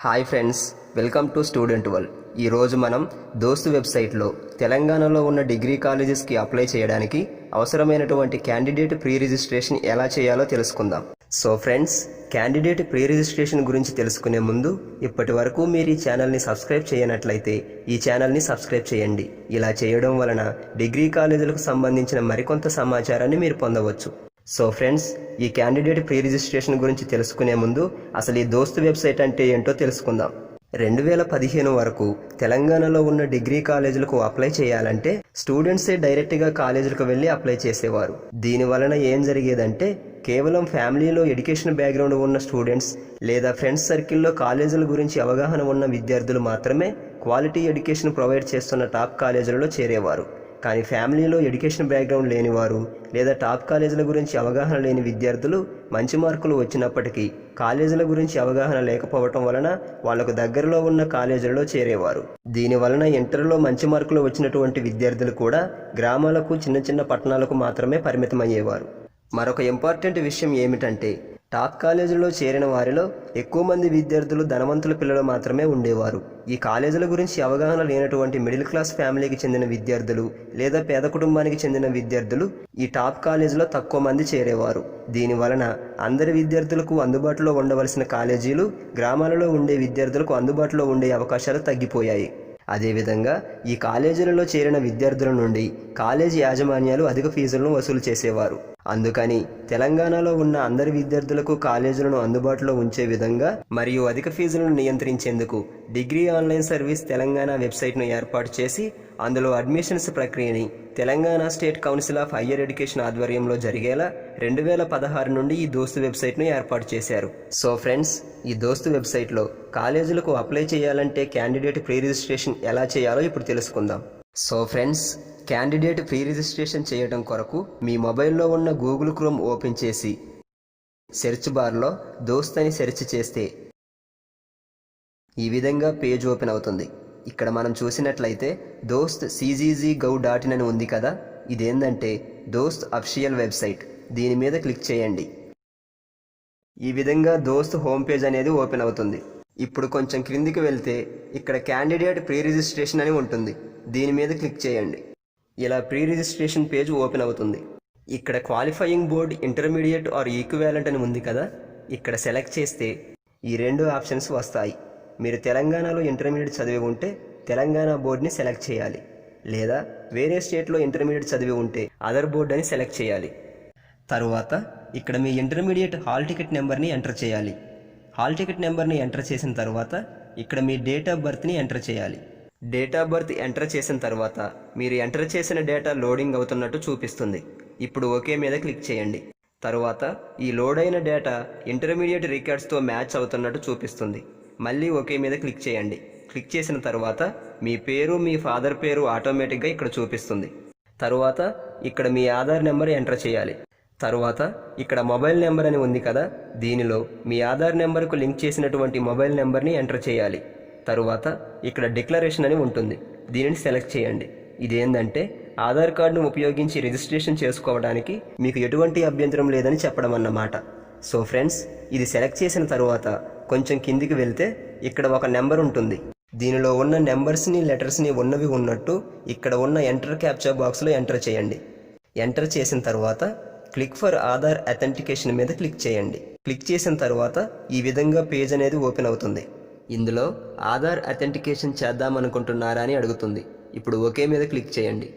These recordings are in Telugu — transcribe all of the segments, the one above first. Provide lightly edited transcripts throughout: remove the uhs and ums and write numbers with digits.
Hi friends, welcome to student world. ఈరోజు మనం దోస్త్ వెబ్సైట్లో తెలంగాణలో ఉన్న డిగ్రీ కాలేజెస్కి అప్లై చేయడానికి అవసరమైనటువంటి క్యాండిడేట్ ప్రీ రిజిస్ట్రేషన్ ఎలా చేయాలో తెలుసుకుందాం. So friends, candidate pre registration గురించి తెలుసుకునే ముందు ఇప్పటి వరకు మీరు ఈ ఛానల్ని సబ్స్క్రైబ్ చేయనట్లయితే ఈ ఛానల్ని సబ్స్క్రైబ్ చేయండి. ఇలా చేయడం వలన డిగ్రీ కాలేజీలకు సంబంధించిన మరికొంత సమాచారాన్ని మీరు పొందవచ్చు. సో ఫ్రెండ్స్, ఈ క్యాండిడేట్ ప్రీ రిజిస్ట్రేషన్ గురించి తెలుసుకునే ముందు అసలు ఈ దోస్త్ వెబ్సైట్ అంటే ఏంటో తెలుసుకుందాం. 2015 వరకు తెలంగాణలో ఉన్న డిగ్రీ కాలేజీలకు అప్లై చేయాలంటే స్టూడెంట్సే డైరెక్ట్గా కాలేజీలకు వెళ్ళి అప్లై చేసేవారు. దీని వలన ఏం జరిగేదంటే కేవలం ఫ్యామిలీలో ఎడ్యుకేషన్ బ్యాక్గ్రౌండ్ ఉన్న స్టూడెంట్స్ లేదా ఫ్రెండ్స్ సర్కిల్లో కాలేజీల గురించి అవగాహన ఉన్న విద్యార్థులు మాత్రమే క్వాలిటీ ఎడ్యుకేషన్ ప్రొవైడ్ చేస్తున్న టాప్ కాలేజీలలో చేరేవారు. కానీ ఫ్యామిలీలో ఎడ్యుకేషన్ బ్యాక్గ్రౌండ్ లేనివారు లేదా టాప్ కాలేజీల గురించి అవగాహన లేని విద్యార్థులు మంచి మార్కులు వచ్చినప్పటికీ కాలేజీల గురించి అవగాహన లేకపోవటం వలన వాళ్లకు దగ్గరలో ఉన్న కాలేజీలలో చేరేవారు. దీని వలన ఇంటర్లో మంచి మార్కులు వచ్చినటువంటి విద్యార్థులు కూడా గ్రామాలకు చిన్న చిన్న పట్టణాలకు మాత్రమే పరిమితమయ్యేవారు. మరొక ఇంపార్టెంట్ విషయం ఏమిటంటే టాప్ కాలేజీలో చేరిన వారిలో ఎక్కువ మంది విద్యార్థులు ధనవంతుల పిల్లలు మాత్రమే ఉండేవారు. ఈ కాలేజీల గురించి అవగాహన లేనటువంటి మిడిల్ క్లాస్ ఫ్యామిలీకి చెందిన విద్యార్థులు లేదా పేద కుటుంబానికి చెందిన విద్యార్థులు ఈ టాప్ కాలేజీలో తక్కువ మంది చేరేవారు. దీని వలన అందరి విద్యార్థులకు అందుబాటులో ఉండవలసిన కాలేజీలు గ్రామాలలో ఉండే విద్యార్థులకు అందుబాటులో ఉండే అవకాశాలు తగ్గిపోయాయి. అదేవిధంగా ఈ కాలేజీలలో చేరిన విద్యార్థుల నుండి కాలేజీ యాజమాన్యాలు అధిక ఫీజులను వసూలు చేసేవారు. అందుకని తెలంగాణలో ఉన్న అందరి విద్యార్థులకు కాలేజీలను అందుబాటులో ఉంచే విధంగా మరియు అధిక ఫీజులను నియంత్రించేందుకు డిగ్రీ ఆన్లైన్ సర్వీస్ తెలంగాణ వెబ్సైట్ను ఏర్పాటు చేసి అందులో అడ్మిషన్స్ ప్రక్రియని Telangana state council of higher education ఆధ్వర్యంలో జరిగేలా 2016 నుండి ఈ దోస్త్ వెబ్సైట్ను ఏర్పాటు చేశారు. సో ఫ్రెండ్స్, ఈ దోస్త్ వెబ్సైట్లో కాలేజీలకు అప్లై చేయాలంటే క్యాండిడేట్ ప్రీ రిజిస్ట్రేషన్ ఎలా చేయాలో ఇప్పుడు తెలుసుకుందాం. So friends, candidate pre registration చేయడం కొరకు మీ మొబైల్లో ఉన్న గూగుల్ క్రోమ్ ఓపెన్ చేసి సెర్చ్ బార్లో దోస్త్ అని సెర్చ్ చేస్తే ఈ విధంగా పేజ్ ఓపెన్ అవుతుంది. ఇక్కడ మనం చూసినట్లయితే దోస్త్ cggov.in అని ఉంది కదా. ఇదేంటంటే దోస్త్ అఫీషియల్ వెబ్సైట్. దీని మీద క్లిక్ చేయండి. ఈ విధంగా దోస్త్ హోమ్ పేజ్ అనేది ఓపెన్ అవుతుంది. ఇప్పుడు కొంచెం క్రిందికి వెళ్తే ఇక్కడ క్యాండిడేట్ ప్రీ రిజిస్ట్రేషన్ అని ఉంటుంది. దీని మీద క్లిక్ చేయండి. ఇలా ప్రీ రిజిస్ట్రేషన్ పేజ్ ఓపెన్ అవుతుంది. ఇక్కడ qualifying board, intermediate or equivalent అని ఉంది కదా. ఇక్కడ సెలెక్ట్ చేస్తే ఈ రెండు ఆప్షన్స్ వస్తాయి. మీరు తెలంగాణలో ఇంటర్మీడియట్ చదివి ఉంటే తెలంగాణ బోర్డుని సెలెక్ట్ చేయాలి, లేదా వేరే స్టేట్లో ఇంటర్మీడియట్ చదివి ఉంటే అదర్ బోర్డ్ అని సెలెక్ట్ చేయాలి. తరువాత ఇక్కడ మీ ఇంటర్మీడియట్ హాల్ టికెట్ నెంబర్ని ఎంటర్ చేయాలి. హాల్ టికెట్ నెంబర్ని ఎంటర్ చేసిన తర్వాత ఇక్కడ మీ డేట్ ఆఫ్ బర్త్ని ఎంటర్ చేయాలి. డేట్ ఆఫ్ బర్త్ ఎంటర్ చేసిన తర్వాత మీరు ఎంటర్ చేసిన డేటా లోడింగ్ అవుతున్నట్టు చూపిస్తుంది. ఇప్పుడు ఓకే మీద క్లిక్ చేయండి. తరువాత ఈ లోడ్ అయిన డేటా ఇంటర్మీడియట్ రికార్డ్స్తో మ్యాచ్ అవుతున్నట్టు చూపిస్తుంది. మళ్ళీ ఓకే మీద క్లిక్ చేయండి. క్లిక్ చేసిన తర్వాత మీ పేరు, మీ ఫాదర్ పేరు ఆటోమేటిక్గా ఇక్కడ చూపిస్తుంది. తరువాత ఇక్కడ మీ ఆధార్ నెంబర్ ఎంటర్ చేయాలి. తరువాత ఇక్కడ మొబైల్ నెంబర్ అని ఉంది కదా, దీనిలో మీ ఆధార్ నెంబర్కు లింక్ చేసినటువంటి మొబైల్ నెంబర్ని ఎంటర్ చేయాలి. తరువాత ఇక్కడ డిక్లరేషన్ అని ఉంటుంది. దీనిని సెలెక్ట్ చేయండి. ఇదేంటంటే ఆధార్ కార్డును ఉపయోగించి రిజిస్ట్రేషన్ చేసుకోవడానికి మీకు ఎటువంటి అభ్యంతరం లేదని చెప్పడం అన్నమాట. సో ఫ్రెండ్స్, ఇది సెలెక్ట్ చేసిన తరువాత కొంచెం కిందికి వెళ్తే ఇక్కడ ఒక నెంబర్ ఉంటుంది. దీనిలో ఉన్న నెంబర్స్ని, లెటర్స్ని ఉన్నవి ఉన్నట్టు ఇక్కడ ఉన్న ఎంటర్ క్యాప్చా బాక్స్లో ఎంటర్ చేయండి. ఎంటర్ చేసిన తర్వాత క్లిక్ ఫర్ ఆధార్ అథెంటికేషన్ మీద క్లిక్ చేయండి. క్లిక్ చేసిన తర్వాత ఈ విధంగా పేజ్ అనేది ఓపెన్ అవుతుంది. ఇందులో ఆధార్ అథెంటికేషన్ చేద్దామనుకుంటున్నారా అని అడుగుతుంది. ఇప్పుడు ఓకే మీద క్లిక్ చేయండి.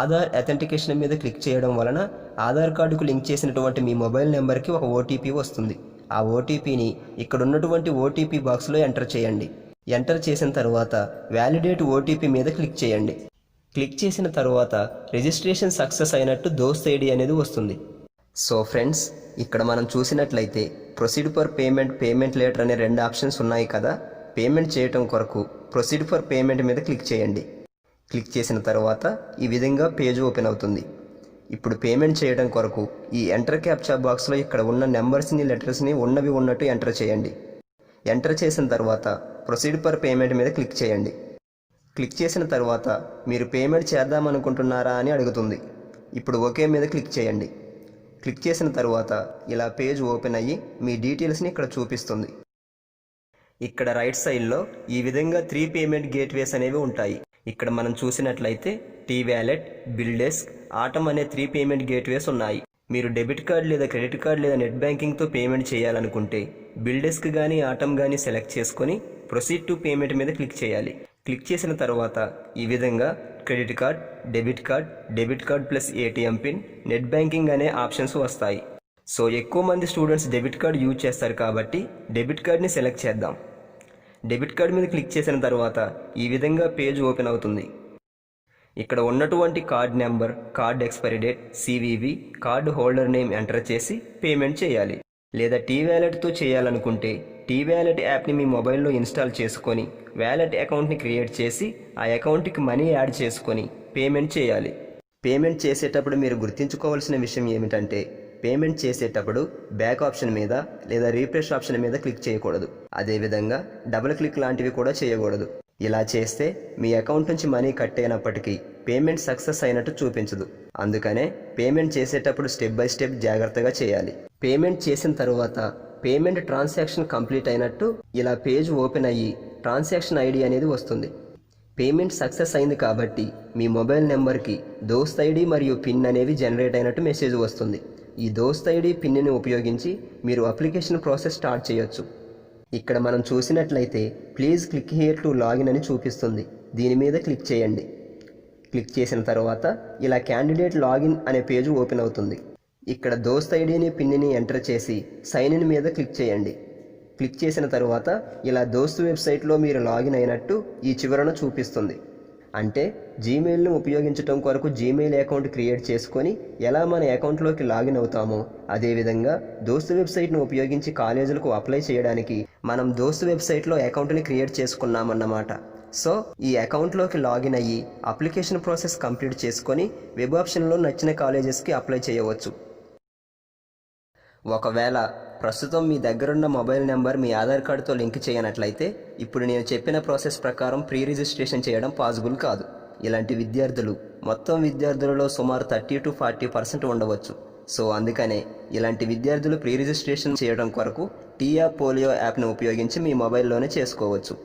ఆధార్ అథెంటికేషన్ మీద క్లిక్ చేయడం వలన ఆధార్ కార్డుకు లింక్ చేసినటువంటి మీ మొబైల్ నెంబర్కి ఒక ఓటీపీ వస్తుంది. ఆ ఓటీపీని ఇక్కడ ఉన్నటువంటి ఓటీపీ బాక్స్లో ఎంటర్ చేయండి. ఎంటర్ చేసిన తర్వాత వ్యాలిడేట్ ఓటీపీ మీద క్లిక్ చేయండి. క్లిక్ చేసిన తర్వాత రిజిస్ట్రేషన్ సక్సెస్ అయినట్టు దోస్త్ ఐడి అనేది వస్తుంది. సో ఫ్రెండ్స్, ఇక్కడ మనం చూసినట్లయితే proceed for payment, payment later అనే రెండు ఆప్షన్స్ ఉన్నాయి కదా. పేమెంట్ చేయటం కొరకు ప్రొసీడ్ ఫర్ పేమెంట్ మీద క్లిక్ చేయండి. క్లిక్ చేసిన తర్వాత ఈ విధంగా పేజ్ ఓపెన్ అవుతుంది. ఇప్పుడు పేమెంట్ చేయడం కొరకు ఈ ఎంటర్ క్యాప్చా బాక్స్లో ఇక్కడ ఉన్న నెంబర్స్ని, లెటర్స్ని ఉన్నవి ఉన్నట్టు ఎంటర్ చేయండి. ఎంటర్ చేసిన తర్వాత ప్రొసీడ్ ఫర్ పేమెంట్ మీద క్లిక్ చేయండి. క్లిక్ చేసిన తర్వాత మీరు పేమెంట్ చేద్దామనుకుంటున్నారా అని అడుగుతుంది. ఇప్పుడు ఓకే మీద క్లిక్ చేయండి. క్లిక్ చేసిన తర్వాత ఇలా పేజ్ ఓపెన్ అయ్యి మీ డీటెయిల్స్ని ఇక్కడ చూపిస్తుంది. ఇక్కడ రైట్ సైడ్లో ఈ విధంగా 3 పేమెంట్ గేట్వేస్ అనేవి ఉంటాయి. ఇక్కడ మనం చూసినట్లయితే T wallet, BillDesk, Atom అనే 3 పేమెంట్ గేట్వేస్ ఉన్నాయి. మీరు డెబిట్ కార్డ్ లేదా క్రెడిట్ కార్డ్ లేదా నెట్ బ్యాంకింగ్తో పేమెంట్ చేయాలనుకుంటే బిల్ డెస్క్ కానీ ఆటమ్ కానీ సెలెక్ట్ చేసుకొని ప్రొసీడ్ టు పేమెంట్ మీద క్లిక్ చేయాలి. క్లిక్ చేసిన తర్వాత ఈ విధంగా credit card, debit card plus ATM pin, net banking అనే ఆప్షన్స్ వస్తాయి. సో ఎక్కువ మంది స్టూడెంట్స్ డెబిట్ కార్డ్ యూజ్ చేస్తారు కాబట్టి డెబిట్ కార్డ్ని సెలెక్ట్ చేద్దాం. డెబిట్ కార్డ్ మీద క్లిక్ చేసిన తర్వాత ఈ విధంగా పేజ్ ఓపెన్ అవుతుంది. ఇక్కడ ఉన్నటువంటి card number, card expiry date, CVV, card holder name enter చేసి పేమెంట్ చేయాలి. లేదా టీ వ్యాలెట్తో చేయాలనుకుంటే టీ వ్యాలెట్ యాప్ని మీ మొబైల్లో ఇన్స్టాల్ చేసుకొని వ్యాలెట్ అకౌంట్ని క్రియేట్ చేసి ఆ అకౌంట్కి మనీ యాడ్ చేసుకొని పేమెంట్ చేయాలి. పేమెంట్ చేసేటప్పుడు మీరు గుర్తుంచుకోవాల్సిన విషయం ఏమిటంటే పేమెంట్ చేసేటప్పుడు బ్యాక్ ఆప్షన్ మీద లేదా రీఫ్రెష్ ఆప్షన్ మీద క్లిక్ చేయకూడదు. అదేవిధంగా డబుల్ క్లిక్ లాంటివి కూడా చేయకూడదు. ఇలా చేస్తే మీ అకౌంట్ నుంచి మనీ కట్ అయినప్పటికీ పేమెంట్ సక్సెస్ అయినట్టు చూపించదు. అందుకనే పేమెంట్ చేసేటప్పుడు స్టెప్ బై స్టెప్ జాగ్రత్తగా చేయాలి. పేమెంట్ చేసిన తర్వాత పేమెంట్ ట్రాన్సాక్షన్ కంప్లీట్ అయినట్టు ఇలా పేజ్ ఓపెన్ అయ్యి ట్రాన్సాక్షన్ ఐడి అనేది వస్తుంది. పేమెంట్ సక్సెస్ అయింది కాబట్టి మీ మొబైల్ నెంబర్కి దోస్త్ ఐడి మరియు పిన్ అనేవి జనరేట్ అయినట్టు మెసేజ్ వస్తుంది. ఈ దోస్త్ ఐడి పిన్ని ఉపయోగించి మీరు అప్లికేషన్ ప్రాసెస్ స్టార్ట్ చేయొచ్చు. ఇక్కడ మనం చూసినట్లయితే please click here to login అని చూపిస్తుంది. దీని మీద క్లిక్ చేయండి. క్లిక్ చేసిన తర్వాత ఇలా క్యాండిడేట్ లాగిన్ అనే పేజ్ ఓపెన్ అవుతుంది. ఇక్కడ దోస్త్ ఐడిని పిన్ని ఎంటర్ చేసి సైన్ ఇన్ మీద క్లిక్ చేయండి. క్లిక్ చేసిన తర్వాత ఇలా దోస్త్ వెబ్సైట్లో మీరు లాగిన్ అయినట్టు ఈ చివరన చూపిస్తుంది. అంటే జీమెయిల్ను ఉపయోగించడం కొరకు జీమెయిల్ అకౌంట్ క్రియేట్ చేసుకొని ఎలా మన అకౌంట్లోకి లాగిన్ అవుతామో అదేవిధంగా దోస్త్ వెబ్సైట్ను ఉపయోగించి కాలేజీలకు అప్లై చేయడానికి మనం దోస్త్ వెబ్సైట్లో అకౌంట్ని క్రియేట్ చేసుకున్నామన్నమాట. సో ఈ అకౌంట్లోకి లాగిన్ అయ్యి అప్లికేషన్ ప్రాసెస్ కంప్లీట్ చేసుకొని వెబ్ ఆప్షన్లో నచ్చిన కాలేజెస్కి అప్లై చేయవచ్చు. ఒకవేళ ప్రస్తుతం మీ దగ్గరున్న మొబైల్ నెంబర్ మీ ఆధార్ కార్డుతో లింక్ చేయనట్లయితే ఇప్పుడు నేను చెప్పిన ప్రాసెస్ ప్రకారం ప్రీ రిజిస్ట్రేషన్ చేయడం పాసిబుల్ కాదు. ఇలాంటి విద్యార్థులు మొత్తం విద్యార్థులలో సుమారు 30 to 40% ఉండవచ్చు. సో అందుకనే ఇలాంటి విద్యార్థులు ప్రీ రిజిస్ట్రేషన్ చేయడం కొరకు టీయా పోలియో యాప్ను ఉపయోగించి మీ మొబైల్లోనే చేసుకోవచ్చు.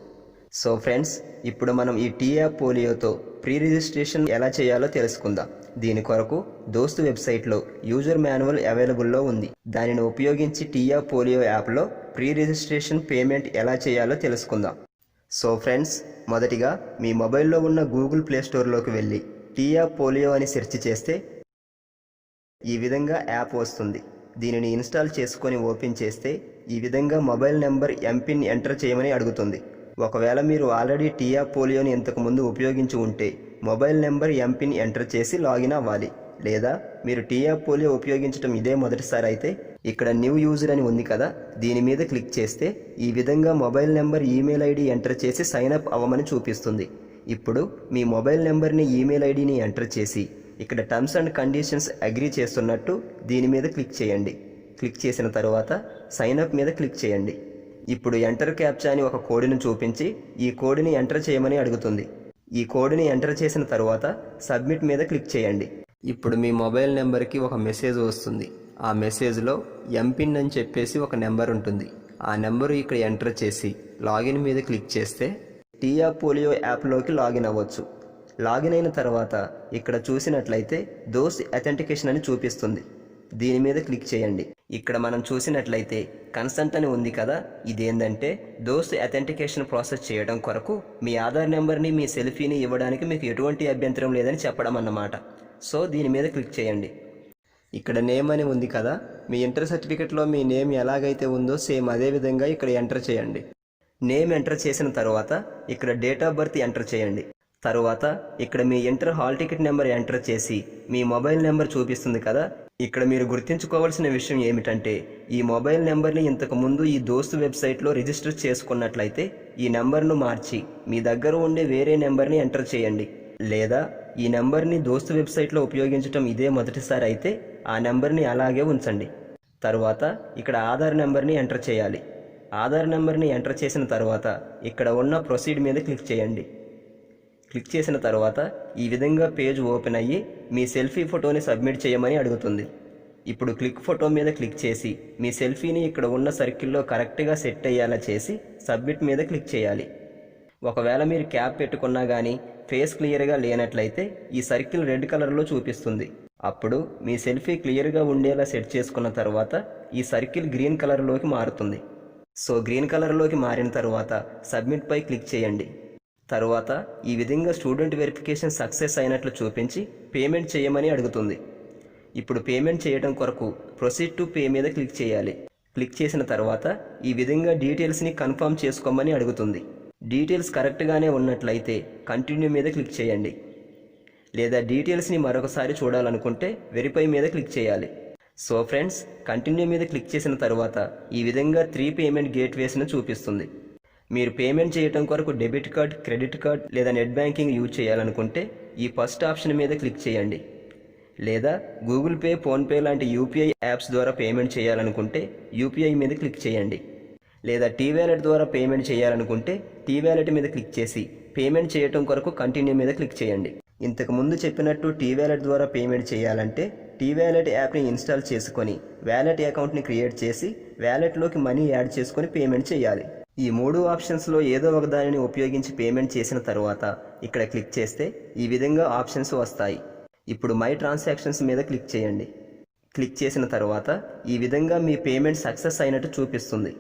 సో ఫ్రెండ్స్, ఇప్పుడు మనం ఈ టీయా పోలియోతో ప్రీ రిజిస్ట్రేషన్ ఎలా చేయాలో తెలుసుకుందాం. దీని కొరకు దోస్త్ వెబ్సైట్లో యూజర్ మాన్యువల్ అవైలబుల్లో ఉంది. దానిని ఉపయోగించి టీయా పోలియో యాప్లో ప్రీ రిజిస్ట్రేషన్ పేమెంట్ ఎలా చేయాలో తెలుసుకుందాం. సో ఫ్రెండ్స్, మొదటిగా మీ మొబైల్లో ఉన్న గూగుల్ ప్లే స్టోర్లోకి వెళ్ళి టీయా పోలియో అని సెర్చ్ చేస్తే ఈ విధంగా యాప్ వస్తుంది. దీనిని ఇన్స్టాల్ చేసుకొని ఓపెన్ చేస్తే ఈ విధంగా మొబైల్ నెంబర్, ఎంపిన్ ఎంటర్ చేయమని అడుగుతుంది. ఒకవేళ మీరు ఆల్రెడీ టీయా పోలియోని ఇంతకుముందు ఉపయోగించి ఉంటే మొబైల్ నెంబర్, ఎంపిన్ ఎంటర్ చేసి లాగిన్ అవ్వాలి. లేదా మీరు టీయా పోలియో ఉపయోగించడం ఇదే మొదటిసారి అయితే ఇక్కడ న్యూ యూజర్ అని ఉంది కదా, దీని మీద క్లిక్ చేస్తే ఈ విధంగా mobile number, email ID enter చేసి సైన్ అప్ అవ్వమని చూపిస్తుంది. ఇప్పుడు మీ మొబైల్ నెంబర్ని, ఈమెయిల్ ఐడిని ఎంటర్ చేసి ఇక్కడ టర్మ్స్ అండ్ కండిషన్స్ అగ్రీ చేస్తున్నట్టు దీని మీద క్లిక్ చేయండి. క్లిక్ చేసిన తర్వాత సైన్ అప్ మీద క్లిక్ చేయండి. ఇప్పుడు ఎంటర్ క్యాప్చా అని ఒక కోడ్ని చూపించి ఈ కోడ్ని ఎంటర్ చేయమని అడుగుతుంది. ఈ కోడ్ని ఎంటర్ చేసిన తర్వాత సబ్మిట్ మీద క్లిక్ చేయండి. ఇప్పుడు మీ మొబైల్ నెంబర్కి ఒక మెసేజ్ వస్తుంది. ఆ మెసేజ్లో ఎంపిన్ అని చెప్పేసి ఒక నెంబర్ ఉంటుంది. ఆ నెంబరు ఇక్కడ ఎంటర్ చేసి లాగిన్ మీద క్లిక్ చేస్తే టీయా పోలియో యాప్లోకి లాగిన్ అవ్వచ్చు. లాగిన్ అయిన తర్వాత ఇక్కడ చూసినట్లయితే దోస్త్ అథెంటికేషన్ అని చూపిస్తుంది. దీని మీద క్లిక్ చేయండి. ఇక్కడ మనం చూసినట్లయితే కన్సెంట్ అని ఉంది కదా, ఇదేంటంటే దోస్త్ అథెంటికేషన్ ప్రాసెస్ చేయడం కొరకు మీ ఆధార్ నెంబర్ని, మీ సెల్ఫీని ఇవ్వడానికి మీకు ఎటువంటి అభ్యంతరం లేదని చెప్పడం అన్నమాట. సో దీని మీద క్లిక్ చేయండి. ఇక్కడ నేమ్ అని ఉంది కదా, మీ ఇంటర్ సర్టిఫికెట్లో మీ నేమ్ ఎలాగైతే ఉందో సేమ్ అదే విధంగా ఇక్కడ ఎంటర్ చేయండి. నేమ్ ఎంటర్ చేసిన తర్వాత ఇక్కడ డేట్ ఆఫ్ బర్త్ ఎంటర్ చేయండి. తరువాత ఇక్కడ మీ inter hall ticket number enter చేసి మీ మొబైల్ నెంబర్ చూపిస్తుంది కదా, ఇక్కడ మీరు గుర్తుంచుకోవాల్సిన విషయం ఏమిటంటే ఈ మొబైల్ నెంబర్ని ఇంతకుముందు ఈ దోస్త్ వెబ్సైట్లో రిజిస్టర్ చేసుకున్నట్లయితే ఈ నెంబర్ను మార్చి మీ దగ్గర ఉండే వేరే నెంబర్ని ఎంటర్ చేయండి. లేదా ఈ నెంబర్ని దోస్త్ వెబ్సైట్లో ఉపయోగించడం ఇదే మొదటిసారి అయితే ఆ నెంబర్ని అలాగే ఉంచండి. తరువాత ఇక్కడ ఆధార్ నెంబర్ని ఎంటర్ చేయాలి. ఆధార్ నెంబర్ని ఎంటర్ చేసిన తర్వాత ఇక్కడ ఉన్న ప్రొసీడ్ మీద క్లిక్ చేయండి. క్లిక్ చేసిన తర్వాత ఈ విధంగా పేజ్ ఓపెన్ అయ్యి మీ సెల్ఫీ ఫోటోని సబ్మిట్ చేయమని అడుగుతుంది. ఇప్పుడు క్లిక్ ఫోటో మీద క్లిక్ చేసి మీ సెల్ఫీని ఇక్కడ ఉన్న సర్కిల్లో కరెక్ట్గా సెట్ అయ్యేలా చేసి సబ్మిట్ మీద క్లిక్ చేయాలి. ఒకవేళ మీరు క్యాప్ పెట్టుకున్నా కానీ ఫేస్ క్లియర్గా లేనట్లయితే ఈ సర్కిల్ రెడ్ కలర్లో చూపిస్తుంది. అప్పుడు మీ సెల్ఫీ క్లియర్గా ఉండేలా సెట్ చేసుకున్న తర్వాత ఈ సర్కిల్ గ్రీన్ కలర్లోకి మారుతుంది. సో గ్రీన్ కలర్లోకి మారిన తర్వాత సబ్మిట్ పై క్లిక్ చేయండి. తరువాత ఈ విధంగా స్టూడెంట్ వెరిఫికేషన్ సక్సెస్ అయినట్లు చూపించి పేమెంట్ చేయమని అడుగుతుంది. ఇప్పుడు పేమెంట్ చేయడం కొరకు ప్రొసీడ్ టు పే మీద క్లిక్ చేయాలి. క్లిక్ చేసిన తర్వాత ఈ విధంగా డీటెయిల్స్ని కన్ఫర్మ్ చేసుకోమని అడుగుతుంది. డీటెయిల్స్ కరెక్ట్గానే ఉన్నట్లయితే కంటిన్యూ మీద క్లిక్ చేయండి. లేదా డీటెయిల్స్ని మరొకసారి చూడాలనుకుంటే వెరిఫై మీద క్లిక్ చేయాలి. సో ఫ్రెండ్స్, కంటిన్యూ మీద క్లిక్ చేసిన తర్వాత ఈ విధంగా 3 పేమెంట్ గేట్వేస్ను చూపిస్తుంది. మీరు పేమెంట్ చేయడం కొరకు డెబిట్ కార్డ్, క్రెడిట్ కార్డ్ లేదా నెట్ బ్యాంకింగ్ యూజ్ చేయాలనుకుంటే ఈ ఫస్ట్ ఆప్షన్ మీద క్లిక్ చేయండి. లేదా గూగుల్ పే, ఫోన్పే లాంటి యూపీఐ యాప్స్ ద్వారా పేమెంట్ చేయాలనుకుంటే యూపీఐ మీద క్లిక్ చేయండి. లేదా టీ వ్యాలెట్ ద్వారా పేమెంట్ చేయాలనుకుంటే టీ వ్యాలెట్ మీద క్లిక్ చేసి పేమెంట్ చేయడం కొరకు కంటిన్యూ మీద క్లిక్ చేయండి. ఇంతకు ముందు చెప్పినట్టు టీ వ్యాలెట్ ద్వారా పేమెంట్ చేయాలంటే టీ వ్యాలెట్ యాప్ని ఇన్స్టాల్ చేసుకొని వ్యాలెట్ అకౌంట్ని క్రియేట్ చేసి వ్యాలెట్లోకి మనీ యాడ్ చేసుకొని పేమెంట్ చేయాలి. ఈ 3 ఆప్షన్స్లో ఏదో ఒక దానిని ఉపయోగించి పేమెంట్ చేసిన తర్వాత ఇక్కడ క్లిక్ చేస్తే ఈ విధంగా ఆప్షన్స్ వస్తాయి. ఇప్పుడు మై ట్రాన్సాక్షన్స్ మీద క్లిక్ చేయండి. క్లిక్ చేసిన తర్వాత ఈ విధంగా మీ పేమెంట్ సక్సెస్ అయినట్టు చూపిస్తుంది.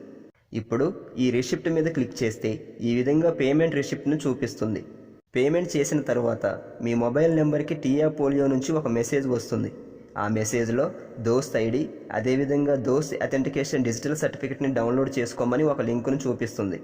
ఇప్పుడు ఈ రిసిప్ట్ మీద క్లిక్ చేస్తే ఈ విధంగా పేమెంట్ రిసిప్ట్ను చూపిస్తుంది. పేమెంట్ చేసిన తర్వాత మీ మొబైల్ నెంబర్కి టీయా పోలియో నుంచి ఒక మెసేజ్ వస్తుంది. ఆ మెసేజ్లో దోస్త్ ఐడి, అదేవిధంగా దోస్త్ అథెంటికేషన్ డిజిటల్ సర్టిఫికెట్ని డౌన్లోడ్ చేసుకోమని ఒక లింకును చూపిస్తుంది.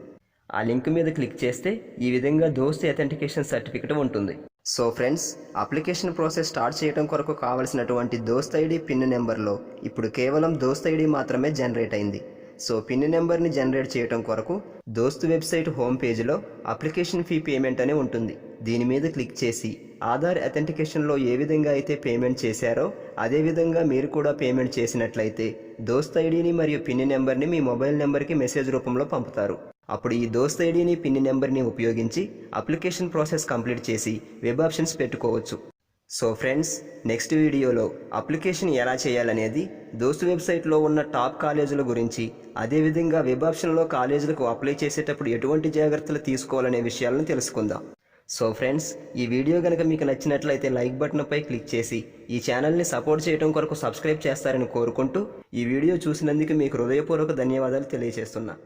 ఆ లింక్ మీద క్లిక్ చేస్తే ఈ విధంగా దోస్త్ అథెంటికేషన్ సర్టిఫికెట్ ఉంటుంది. So friends, application process start చేయడం కొరకు కావలసినటువంటి దోస్త్ ఐడి పిన్ నెంబర్లో ఇప్పుడు కేవలం దోస్త్ ఐడి మాత్రమే జనరేట్ అయింది. సో పిన్ నెంబర్ని జనరేట్ చేయడం కొరకు దోస్త్ వెబ్సైట్ హోమ్ పేజ్లో అప్లికేషన్ ఫీ పేమెంట్ అని ఉంటుంది. దీని మీద క్లిక్ చేసి ఆధార్ అథెంటికేషన్లో ఏ విధంగా అయితే పేమెంట్ చేశారో అదేవిధంగా మీరు కూడా పేమెంట్ చేసినట్లయితే దోస్త్ ఐడిని మరియు పిన్ నెంబర్ని మీ మొబైల్ నెంబర్కి మెసేజ్ రూపంలో పంపుతారు. అప్పుడు ఈ దోస్త్ ఐడిని, పిన్ నెంబర్ని ఉపయోగించి అప్లికేషన్ ప్రాసెస్ కంప్లీట్ చేసి వెబ్ ఆప్షన్స్ పెట్టుకోవచ్చు. సో ఫ్రెండ్స్, నెక్స్ట్ వీడియోలో అప్లికేషన్ ఎలా చేయాలనేది, దోస్త్ వెబ్సైట్లో ఉన్న టాప్ కాలేజీల గురించి, అదేవిధంగా వెబ్ ఆప్షన్లో కాలేజీలకు అప్లై చేసేటప్పుడు ఎటువంటి జాగ్రత్తలు తీసుకోవాలనే విషయాలను తెలుసుకుందాం. సో ఫ్రెండ్స్, ఈ వీడియో కనుక మీకు నచ్చినట్లయితే లైక్ బటన్పై క్లిక్ చేసి ఈ ఛానల్ని సపోర్ట్ చేయడం కొరకు సబ్స్క్రైబ్ చేస్తారని కోరుకుంటూ ఈ వీడియో చూసినందుకు మీకు హృదయపూర్వక ధన్యవాదాలు తెలియజేస్తున్నా.